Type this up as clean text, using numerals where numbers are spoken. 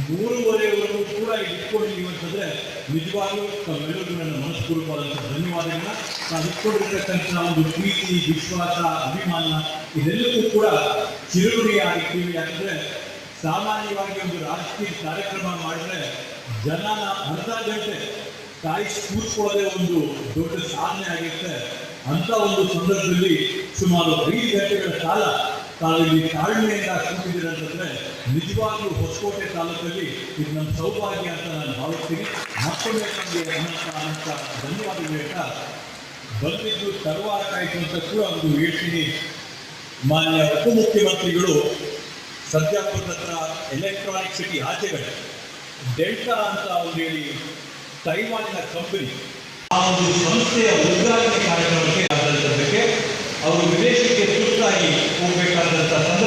3:30ವರೆಗೂ ಕೂಡ ಇಟ್ಕೊಂಡಿದ್ದೀವಿ ಅಂತಂದರೆ ನಿಜವಾಗ್ಲೂ ತಮ್ಮೆಲ್ಲರಿಗೂ ನನ್ನ ಮನಸ್ಪೂರ್ವಕವಾದಂಥ ಧನ್ಯವಾದಗಳನ್ನ. ನಾವು ಇಟ್ಕೊಂಡಿರ್ತಕ್ಕಂಥ ಒಂದು ಪ್ರೀತಿ, ವಿಶ್ವಾಸ, ಅಭಿಮಾನ ಇದೆಲ್ಲವೂ ಕೂಡ ಚಿರಋಣಿಯಾಗಿರ್ತೀವಿ. ಯಾಕಂದರೆ ಸಾಮಾನ್ಯವಾಗಿ ಒಂದು ರಾಜಕೀಯ ಕಾರ್ಯಕ್ರಮ ಮಾಡಿದ್ರೆ ಜನನ ಅರ್ಧ ಗಂಟೆ ಕಾಯಿಸಿ ಕೂರಿಸ್ಕೊಳ್ಳೋದೇ ಒಂದು ದೊಡ್ಡ ಸಾಧನೆ ಆಗಿರುತ್ತೆ. ಅಂಥ ಒಂದು ಸಂದರ್ಭದಲ್ಲಿ ಸುಮಾರು 5 ಗಂಟೆಗಳ ಕಾಲ ತಾವಿಲ್ಲಿ ತಾಳ್ಮೆಯಿಂದ ಕೂತಿದ್ದೀರ ಅಂತಂದರೆ ನಿಜವಾಗ್ಲೂ ಹೊಸಕೋಟೆ ತಾಲೂಕಲ್ಲಿ ಇದು ನಮ್ಮ ಸೌಭಾಗ್ಯ ಅಂತ ನಾನು ಭಾವಿಸ್ತೀನಿ. ಮತ್ತೊಮ್ಮೆ ನಮಗೆ ಅನಂತ ಧನ್ಯವಾದಗಳು ಹೇಳ್ತಾ ಬಂದಿದ್ದು ತರುವಾರಕ್ಕಾಯಿತು ಅಂತ ಕೂಡ ಒಂದು ಹೇಳ್ತೀನಿ. ಮಾನ್ಯ ಉಪಮುಖ್ಯಮಂತ್ರಿಗಳು ಸರ್ಜಾಪುರದ ಹತ್ರ ಎಲೆಕ್ಟ್ರಾನಿಕ್ ಸಿಟಿ ಆಚೆಗಡೆ ಡೆಲ್ಟಾ ಅಂತ ಒಂದು ಹೇಳಿ ತೈವಾನಿನ ಕಂಪನಿ ಆ ಒಂದು ಸಂಸ್ಥೆಯ ಉದ್ಘಾಟನೆ ಕಾರ್ಯಕ್ರಮಕ್ಕೆ ಅವರು ವಿದೇಶಕ್ಕೆ ತುರ್ತಾಗಿ ಹೋಗಬೇಕಾದಂಥ ಸಂದರ್ಭ